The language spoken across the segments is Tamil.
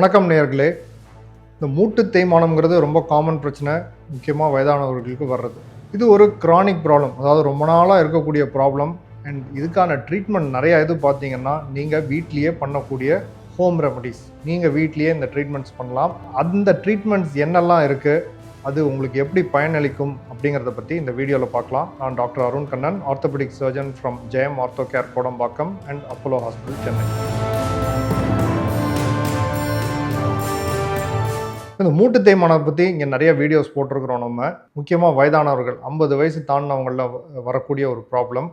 வணக்கம் நேயர்களே. இந்த மூட்டு தேய்மானம்ங்கிறது ரொம்ப காமன் பிரச்சனை, முக்கியமாக வயதானவர்களுக்கு வர்றது. இது ஒரு கிரானிக் ப்ராப்ளம், அதாவது ரொம்ப நாளாக இருக்கக்கூடிய ப்ராப்ளம். அண்ட் இதுக்கான ட்ரீட்மெண்ட் நிறையா பார்த்தீங்கன்னா நீங்கள் வீட்லேயே பண்ணக்கூடிய ஹோம் ரெமடிஸ். நீங்கள் வீட்லேயே இந்த ட்ரீட்மெண்ட்ஸ் பண்ணலாம். அந்த ட்ரீட்மெண்ட்ஸ் என்னெல்லாம் இருக்குது, அது உங்களுக்கு எப்படி பயனளிக்கும் அப்படிங்கிறத பற்றி இந்த வீடியோவில் பார்க்கலாம். நான் doctor Arun Kannan, orthopaedic surgeon from Jayam ortho care Kodambakkam and Apollo hospital, Chennai. இந்த மூட்டு தேய்மானம் பற்றி இங்கே நிறைய வீடியோஸ் போட்டிருக்கிறோம். நம்ம முக்கியமாக வயதானவர்கள் 50 வயசு தாண்டினவங்களில் வரக்கூடிய ஒரு ப்ராப்ளம்,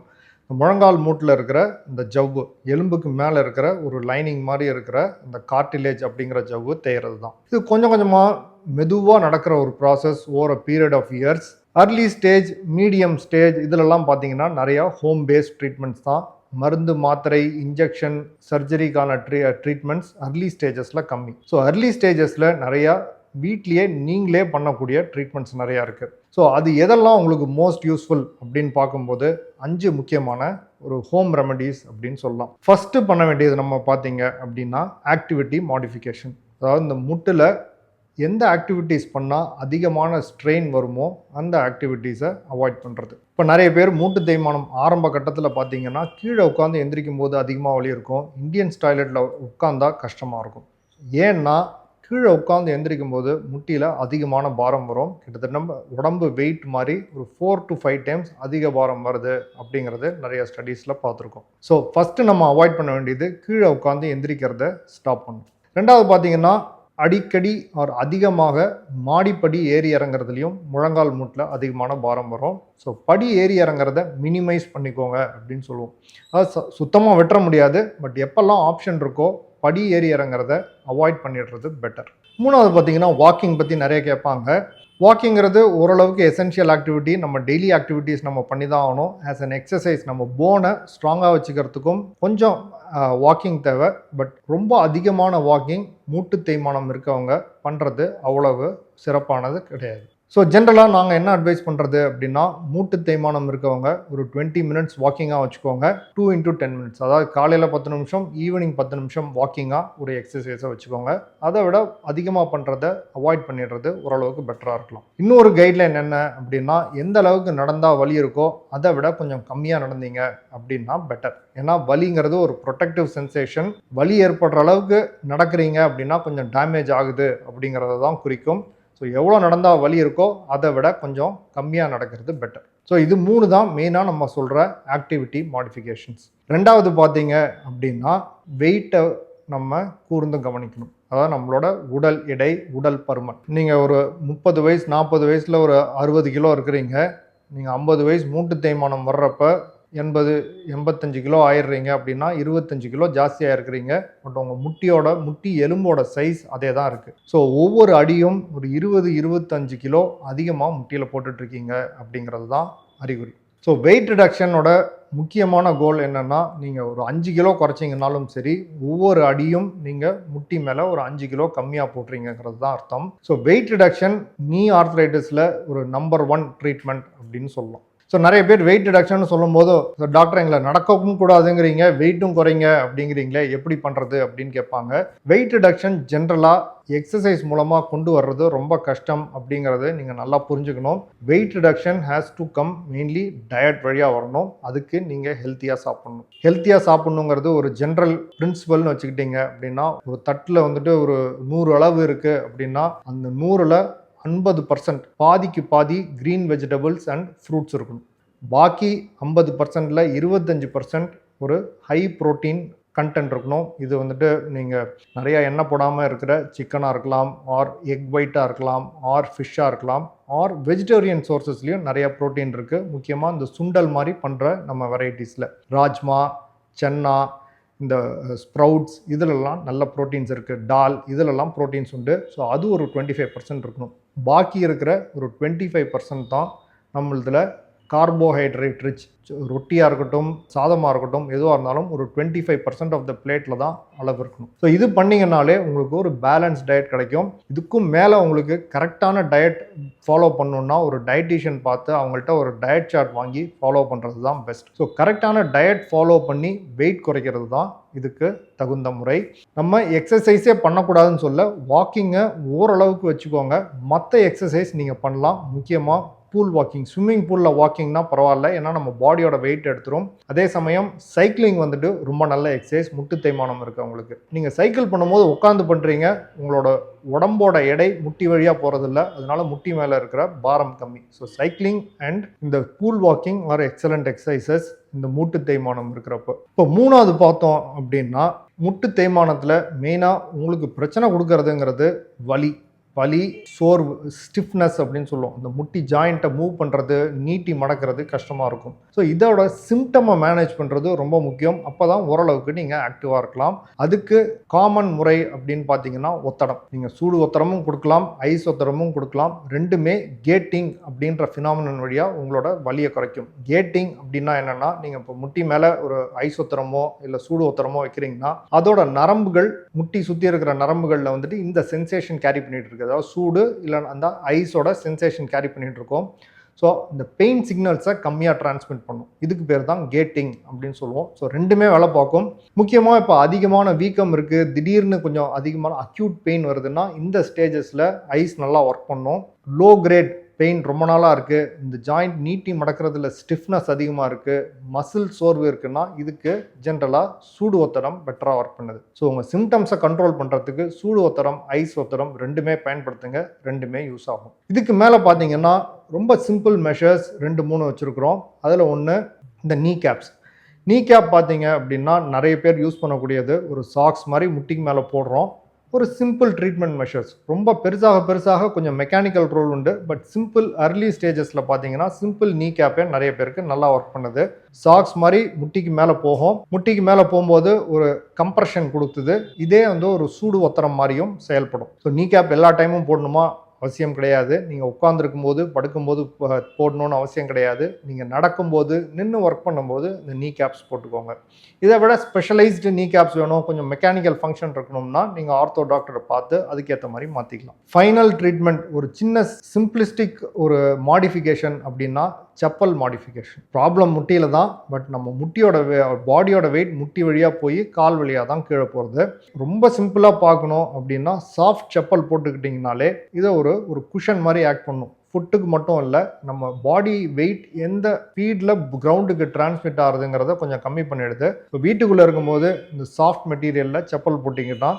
முழங்கால் மூட்டில் இருக்கிற இந்த ஜவ்வு, எலும்புக்கு மேலே இருக்கிற ஒரு லைனிங் மாதிரி இருக்கிற இந்த கார்டிலேஜ் அப்படிங்கிற ஜவ்வு தேய்கிறது தான். இது கொஞ்சம் கொஞ்சமாக மெதுவாக நடக்கிற ஒரு process over a period of years. Early stage, medium stage இதிலெல்லாம் பார்த்தீங்கன்னா நிறையா ஹோம் பேஸ்ட் ட்ரீட்மெண்ட்ஸ் தான். மருந்து, மாத்திரை, இன்ஜெக்ஷன், சர்ஜரிக்கான ட்ரீட்மெண்ட்ஸ் அர்லி ஸ்டேஜஸில் கம்மி. ஸோ அர்லி ஸ்டேஜஸில் நிறையா வீட்லேயே நீங்களே பண்ணக்கூடிய ட்ரீட்மெண்ட்ஸ் நிறையா இருக்குது. ஸோ அது எதெல்லாம் உங்களுக்கு மோஸ்ட் யூஸ்ஃபுல் அப்படின்னு பார்க்கும்போது 5 முக்கியமான ஒரு ஹோம் ரெமடிஸ் அப்படின்னு சொல்லலாம். ஃபஸ்ட்டு பண்ண வேண்டியது நம்ம பார்த்தீங்க அப்படின்னா ஆக்டிவிட்டி மாடிஃபிகேஷன். அதாவது இந்த முட்டில் எந்த ஆக்டிவிட்டீஸ் பண்ணால் அதிகமான ஸ்ட்ரெயின் வருமோ அந்த ஆக்டிவிட்டீஸை அவாய்ட் பண்ணுறது. இப்போ நிறைய பேர் மூட்டு தேய்மானம் ஆரம்ப கட்டத்தில் பார்த்தீங்கன்னா கீழே உட்காந்து எந்திரிக்கும் போது அதிகமாக வலி இருக்கும். இந்தியன்ஸ் டாய்லெட்டில் உட்காந்தா கஷ்டமாக இருக்கும். ஏன்னா கீழே உட்காந்து எந்திரிக்கும் போது முட்டியில் அதிகமான பாரம் வரும். கிட்டத்தட்ட நம்ம உடம்பு வெயிட் மாதிரி ஒரு 4 to 5 டைம்ஸ் அதிக பாரம் வருது அப்படிங்கிறது நிறைய ஸ்டடீஸில் பார்த்துருக்கோம். ஸோ ஃபஸ்ட்டு நம்ம அவாய்ட் பண்ண வேண்டியது கீழே உட்காந்து எந்திரிக்கிறத ஸ்டாப் பண்ணணும். ரெண்டாவது பார்த்தீங்கன்னா அடிக்கடி ஒரு அதிகமாக மாடிப்படி ஏறி இறங்குறதுலையும் முழங்கால் மூட்டில் அதிகமான பாரம் வரும். ஸோ படி ஏறி இறங்குறத மினிமைஸ் பண்ணிக்கோங்க அப்படின்னு சொல்லுவோம். அதாவது சுத்தமாக வெட்ட முடியாது, பட் எப்பெல்லாம் ஆப்ஷன் இருக்கோ படி ஏறி இறங்குறத அவாய்ட் பண்ணிடுறது பெட்டர். மூணாவது பார்த்தீங்கன்னா வாக்கிங் பற்றி நிறைய கேட்பாங்க. வாக்கிங்கிறது ஓரளவுக்கு எசென்ஷியல் ஆக்டிவிட்டி, நம்ம டெய்லி ஆக்டிவிட்டீஸ் நம்ம பண்ணி தான் ஆகணும். ஆஸ் அன் எக்ஸசைஸ் நம்ம போனை ஸ்ட்ராங்காக வச்சுக்கிறதுக்கும் கொஞ்சம் வாக்கிங் தேவை. பட் ரொம்ப அதிகமான வாக்கிங் மூட்டு தேய்மானம் இருக்கவங்க பண்ணுறது அவ்வளவு சிறப்பானது கிடையாது. ஸோ ஜென்ரலாக நாங்கள் என்ன அட்வைஸ் பண்ணுறது அப்படின்னா, மூட்டு தேய்மானம் இருக்கவங்க ஒரு 20 மினிட்ஸ் வாக்கிங்காக வச்சுக்கோங்க. 2 into 10 மினிட்ஸ், அதாவது காலையில் 10 நிமிஷம், ஈவினிங் 10 நிமிஷம் வாக்கிங்காக ஒரு எக்ஸசைஸை வச்சுக்கோங்க. அதை விட அதிகமாக பண்ணுறத அவாய்ட் பண்ணிடுறது ஓரளவுக்கு பெட்டராக இருக்கலாம். இன்னொரு கைட்லைன் என்ன அப்படின்னா, எந்த அளவுக்கு நடந்தால் வலி இருக்கோ அதை விட கொஞ்சம் கம்மியாக நடந்தீங்க அப்படின்னா பெட்டர். ஏன்னா வலிங்கிறது ஒரு ப்ரொடெக்டிவ் சென்சேஷன். வலி ஏற்படுற அளவுக்கு நடக்கிறீங்க அப்படின்னா கொஞ்சம் டேமேஜ் ஆகுது அப்படிங்கிறத தான் குறிக்கும். ஸோ எவ்வளோ நடந்தால் வலி இருக்கோ அதை விட கொஞ்சம் கம்மியாக நடக்கிறது பெட்டர். ஸோ இது 3 தான் மெயினாக நம்ம சொல்கிற ஆக்டிவிட்டி மாடிஃபிகேஷன்ஸ். ரெண்டாவது பார்த்தீங்க அப்படின்னா வெயிட்டை நம்ம கூர்ந்து கவனிக்கணும். அதாவது நம்மளோட உடல் எடை, உடல் பருமன். நீங்கள் ஒரு 30 வயசு 40 வயசில் ஒரு 60 கிலோ இருக்கிறீங்க. நீங்கள் 50 வயசு மூட்டு தேய்மானம் வர்றப்ப 85 கிலோ ஆயிடுறீங்க அப்படின்னா 25 கிலோ ஜாஸ்தியாக இருக்கிறீங்க. பட் உங்கள் முட்டி எலும்போட சைஸ் அதே தான் இருக்குது. ஸோ ஒவ்வொரு அடியும் ஒரு 20-25 கிலோ அதிகமாக முட்டியில் போட்டுட்ருக்கீங்க அப்படிங்கிறது தான் அறிகுறி. ஸோ வெயிட் ரிடக்ஷனோட முக்கியமான கோல் என்னென்னா, நீங்கள் ஒரு 5 கிலோ குறைச்சிங்கனாலும் சரி, ஒவ்வொரு அடியும் நீங்கள் முட்டி மேலே ஒரு 5 கிலோ கம்மியாக போட்டுறீங்கிறது தான் அர்த்தம். ஸோ வெயிட் ரிடக்ஷன் நீ ஆர்த்ரைட்டிஸில் ஒரு நம்பர் 1 ட்ரீட்மெண்ட் அப்படின்னு சொல்லலாம். ஸோ நிறைய பேர் வெயிட் ரிடக்ஷன் சொல்லும் போது, டாக்டர் எங்களை நடக்கவும் கூடாதுங்கிறீங்க, வெயிட்டும் குறைங்க அப்படிங்கிறீங்களே, எப்படி பண்ணுறது அப்படின்னு கேட்பாங்க. வெயிட் ரிடக்ஷன் ஜென்ரலாக எக்ஸசைஸ் மூலமாக கொண்டு வர்றது ரொம்ப கஷ்டம் அப்படிங்கிறது நீங்கள் நல்லா புரிஞ்சுக்கணும். Wait reduction has to come mainly diet வழியாக வரணும். அதுக்கு நீங்கள் ஹெல்த்தியாக சாப்பிட்ணும். ஹெல்த்தியாக சாப்பிட்ணுங்கிறது ஒரு ஜென்ரல் பிரின்சிபல்னு வச்சுக்கிட்டீங்க அப்படின்னா, ஒரு தட்டில் வந்துட்டு ஒரு 100 அளவு இருக்குது அப்படின்னா அந்த 100ல் 50% பாதிக்கு பாதி க்ரீன் வெஜிடபிள்ஸ் அண்ட் ஃப்ரூட்ஸ் இருக்கணும். பாக்கி 50%ல் 25% ஒரு ஹை ப்ரோட்டீன் கண்டென்ட் இருக்கணும். இது வந்துட்டு நீங்கள் நிறையா எண்ணெய் போடாமல் இருக்கிற சிக்கனாக இருக்கலாம், ஆர் எக் ஒயிட்டாக இருக்கலாம், ஆர் ஃபிஷ்ஷாக இருக்கலாம், ஆர் வெஜிடேரியன் சோர்சஸ்லேயும் நிறையா ப்ரோட்டீன் இருக்குது. முக்கியமாக இந்த சுண்டல் மாதிரி பண்ணுற நம்ம வெரைட்டிஸில் ராஜ்மா, சன்னா, இந்த ஸ்ப்ரவுட்ஸ் இதிலெல்லாம் நல்ல ப்ரோட்டீன்ஸ் இருக்குது. டால் இதிலெல்லாம் ப்ரோட்டீன்ஸ் உண்டு. ஸோ அது ஒரு 25% இருக்கணும். பாக்கி இருக்கிற ஒரு 25% தான் நம்மளதில் கார்போஹைட்ரேட் ரிச் ரொட்டியாக இருக்கட்டும், சாதமாக இருக்கட்டும், எதுவாக இருந்தாலும் ஒரு 25% ஆஃப் த பிளேட்டில் தான் அளவு இருக்கணும். ஸோ இது பண்ணிங்கனாலே உங்களுக்கு ஒரு பேலன்ஸ் டயட் கிடைக்கும். இதுக்கும் மேலே உங்களுக்கு கரெக்டான டயட் ஃபாலோ பண்ணணுன்னா ஒரு டயட்டீஷியன் பார்த்து அவங்கள்ட்ட ஒரு டயட் சார்ட் வாங்கி ஃபாலோ பண்ணுறது தான் பெஸ்ட். ஸோ கரெக்டான டயட் ஃபாலோ பண்ணி வெயிட் குறைக்கிறது தான் இதுக்கு தகுந்த முறை. நம்ம எக்ஸசைஸே பண்ணக்கூடாதுன்னு சொல்ல, வாக்கிங்கை ஓரளவுக்கு வச்சுக்கோங்க. மற்ற எக்ஸசைஸ் நீங்கள் பண்ணலாம். முக்கியமாக பூல் வாக்கிங், ஸ்விம்மிங் பூலில் வாக்கிங்னா பரவாயில்ல, ஏன்னா நம்ம பாடியோட வெயிட் எடுத்துரும். அதே சமயம் சைக்கிளிங் வந்துட்டு ரொம்ப நல்ல எக்ஸசைஸ். முட்டு தேய்மானம் இருக்குது உங்களுக்கு. நீங்கள் சைக்கிள் பண்ணும்போது உட்காந்து பண்ணுறீங்க, உங்களோட உடம்போட எடை முட்டி வழியாக போகிறதில்ல, அதனால முட்டி மேலே இருக்கிற பாரம் கம்மி. ஸோ சைக்கிளிங் அண்ட் இந்த pool walking or excellent exercises இந்த மூட்டு தேய்மானம் இருக்கிறப்போ. இப்போ மூணாவது பார்த்தோம் அப்படின்னா, முட்டு தேய்மானத்தில் மெயினாக உங்களுக்கு பிரச்சனை கொடுக்கறதுங்கிறது வலி, சோர்வு, ஸ்டிஃப்னஸ் அப்படின்னு சொல்லுவோம். இந்த முட்டி ஜாயிண்ட்டை மூவ் பண்ணுறது, நீட்டி மடக்கிறது கஷ்டமாக இருக்கும். ஸோ இதோட சிம்டமை மேனேஜ் பண்ணுறது ரொம்ப முக்கியம். அப்போ தான் ஓரளவுக்கு நீங்கள் ஆக்டிவாக இருக்கலாம். அதுக்கு காமன் முறை அப்படின்னு பார்த்தீங்கன்னா ஒத்தடம். நீங்கள் சூடு ஒத்தடமும் கொடுக்கலாம், ஐஸ் ஒத்தடமும் கொடுக்கலாம். ரெண்டுமே கேட்டிங் அப்படின்ற ஃபினாமினன் வழியாக உங்களோட வலியை குறைக்கும். கேட்டிங் அப்படின்னா என்னென்னா, நீங்கள் இப்போ முட்டி மேலே ஒரு ஐஸ் ஒத்தடமோ இல்லை சூடு ஒத்தடமோ வைக்கிறீங்கன்னா அதோட நரம்புகள், முட்டி சுற்றி இருக்கிற நரம்புகளில் வந்துட்டு இந்த சென்சேஷன் கேரி பண்ணிட்டு இருக்கு. அதாவது சூடு இல்லை அந்த ஐஸோட சென்சேஷன் கேரி பண்ணிட்டு இருக்கோம். ஸோ இந்த பெயின் சிக்னல்ஸை கம்மியாக டிரான்ஸ்மிட் பண்ணும். இதுக்கு பேர் தான் கேட்டிங் அப்படின்னு சொல்லுவோம். ஸோ ரெண்டுமே வேலை பார்க்கும். முக்கியமாக இப்போ அதிகமான வீக்கம் இருக்குது, திடீர்னு கொஞ்சம் அதிகமான அக்யூட் பெயின் வருதுன்னா இந்த ஸ்டேஜஸில் ஐஸ் நல்லா ஒர்க் பண்ணும். லோ கிரேட் பெயின் ரொம்ப நாளாக இருக்குது, இந்த ஜாயிண்ட் நீட்டி மடக்கிறதுல ஸ்டிஃப்னஸ் அதிகமாக இருக்குது, மசில் சோர்வு இருக்குன்னா இதுக்கு ஜென்ரலாக சூடு ஒத்தடம் பெட்டராக ஒர்க் பண்ணுது. ஸோ உங்கள் சிம்டம்ஸை கண்ட்ரோல் பண்ணுறதுக்கு சூடு ஒத்தடம், ஐஸ் ஒத்தடம் ரெண்டுமே பயன்படுத்துங்க. ரெண்டுமே யூஸ் ஆகும். இதுக்கு மேலே பார்த்தீங்கன்னா ரொம்ப சிம்பிள் மெஷர்ஸ் 2-3 வச்சுருக்குறோம். அதில் ஒன்று இந்த நீ கேப் பார்த்தீங்க அப்படின்னா நிறைய பேர் யூஸ் பண்ணக்கூடியது. ஒரு சாக்ஸ் மாதிரி முட்டிக்கு மேலே போடுறோம். ஒரு சிம்பிள் ட்ரீட்மெண்ட் மெஷர்ஸ். ரொம்ப பெருசாக கொஞ்சம் மெக்கானிக்கல் ரோல் உண்டு. பட் சிம்பிள் அர்லி ஸ்டேஜஸில் பார்த்தீங்கன்னா சிம்பிள் நீ கேப்பே நிறைய பேருக்கு நல்லா ஒர்க் பண்ணுது. சாக்ஸ் மாதிரி முட்டிக்கு மேலே போகும். முட்டிக்கு மேலே போகும்போது ஒரு கம்ப்ரெஷன் கொடுக்குது. இதே வந்து ஒரு சூடு ஒத்தரம் மாதிரியும் செயல்படும். ஸோ நீ கேப் எல்லா டைமும் போடணுமா அவசியம் கிடையாது. நீங்கள் உட்காந்துருக்கும் போது, படுக்கும்போது போடணும்னு அவசியம் கிடையாது. நீங்கள் நடக்கும்போது, நின்று ஒர்க் பண்ணும்போது இந்த நீ கேப்ஸ் போட்டுக்கோங்க. இதை விட ஸ்பெஷலைஸ்டு நீ கேப்ஸ் வேணும், கொஞ்சம் மெக்கானிக்கல் ஃபங்க்ஷன் இருக்கணும்னா நீங்கள் ஆர்த்தோ டாக்டரை பார்த்து அதுக்கேற்ற மாதிரி மாற்றிக்கலாம். ஃபைனல் ட்ரீட்மெண்ட் ஒரு சின்ன சிம்பிளிஸ்டிக் ஒரு மாடிஃபிகேஷன் அப்படின்னா செப்பல் மாடிஃபிகேஷன். ப்ராப்ளம் முட்டியில் தான், பட் நம்ம முட்டியோட பாடியோட வெயிட் முட்டி வழியாக போய் கால் வழியாக தான் கீழே போகிறது. ரொம்ப சிம்பிளாக பார்க்கணும் அப்படின்னா சாஃப்ட் செப்பல் போட்டுக்கிட்டிங்கனாலே இதை ஒரு குஷன் மாதிரி ஆக்ட் பண்ணும். ஃபுட்டுக்கு மட்டும் இல்லை, நம்ம பாடி வெயிட் எந்த ஸ்பீடில் கிரவுண்டுக்கு டிரான்ஸ்மிட் ஆகுதுங்கிறத கொஞ்சம் கம்மி பண்ணிடுது. இப்போ வீட்டுக்குள்ளே இருக்கும்போது இந்த சாஃப்ட் மெட்டீரியலில் செப்பல் போட்டிங்கன்னா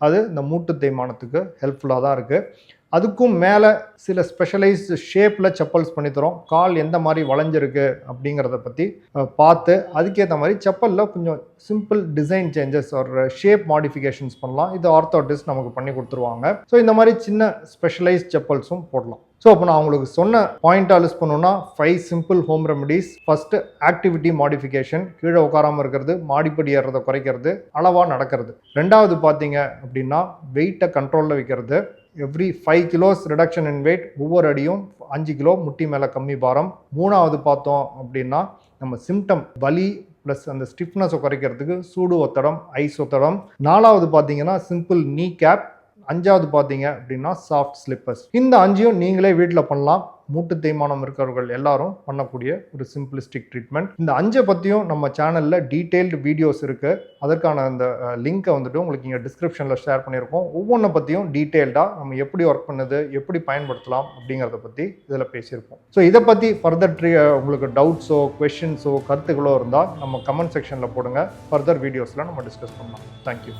அது இந்த மூட்டு தேய்மானத்துக்கு ஹெல்ப்ஃபுல்லாக தான் இருக்குது. அதுக்கும் மேலே சில ஸ்பெஷலைஸ்டு ஷேப்பில் செப்பல்ஸ் பண்ணித்தரோம். கால் எந்த மாதிரி வளைஞ்சிருக்கு அப்படிங்கிறத பற்றி பார்த்து அதுக்கேற்ற மாதிரி செப்பலில் கொஞ்சம் சிம்பிள் டிசைன் சேஞ்சஸ் ஒரு ஷேப் மாடிஃபிகேஷன்ஸ் பண்ணலாம். இது ஆர்த்தோட்டிஸ்ட் நமக்கு பண்ணி கொடுத்துருவாங்க. ஸோ இந்த மாதிரி சின்ன ஸ்பெஷலைஸ்ட் செப்பல்ஸும் போடலாம். ஸோ அப்போ நான் உங்களுக்கு சொன்ன பாயிண்டாக லிஸ்ட் பண்ணணும்னா 5 simple home remedies. First activity modification, கீழே உட்காராமல் இருக்கிறது, மாடிப்படி ஏறுறதை குறைக்கிறது, அளவாக நடக்கிறது. ரெண்டாவது பார்த்தீங்க அப்படின்னா வெயிட்டை கண்ட்ரோலில் வைக்கிறது. Every 5 kilos reduction in weight, ஒவ்வொரு அடியும் 5 கிலோ முட்டி மேலே கம்மி பாரம். மூணாவது பார்த்தோம் அப்படின்னா நம்ம சிம்டம் வலி ப்ளஸ் அந்த ஸ்டிஃப்னஸை குறைக்கிறதுக்கு சூடு ஒத்தடம், ஐஸ் ஒத்தடம். நாலாவது பார்த்தீங்கன்னா சிம்பிள் நீ கேப். அஞ்சாவது பார்த்தீங்க அப்படின்னா சாஃப்ட் ஸ்லிப்பர்ஸ். இந்த 5 நீங்களே வீட்டில் பண்ணலாம். மூட்டு தேய்மானம் இருக்கிறவர்கள் எல்லாரும் பண்ணக்கூடிய ஒரு சிம்பிளிஸ்டிக் ட்ரீட்மெண்ட். இந்த 5 பற்றியும் நம்ம சேனலில் டீட்டெயில்டு வீடியோஸ் இருக்குது. அதற்கான அந்த லிங்க்கை வந்துட்டு உங்களுக்கு இங்கே டிஸ்கிரிப்ஷனில் ஷேர் பண்ணியிருக்கோம். ஒவ்வொன்றை பற்றியும் டீட்டெயில்டாக நம்ம எப்படி ஒர்க் பண்ணுது, எப்படி பயன்படுத்தலாம் அப்படிங்கிறத பற்றி இதில் பேசியிருப்போம். ஸோ இதை பற்றி ஃபர்தர் உங்களுக்கு டவுட்ஸோ கொஷின்ஸோ கருத்துக்களோ இருந்தால் நம்ம கமெண்ட் செக்ஷனில் போடுங்க. ஃபர்தர் வீடியோஸில் நம்ம டிஸ்கஸ் பண்ணலாம். தேங்க்யூ.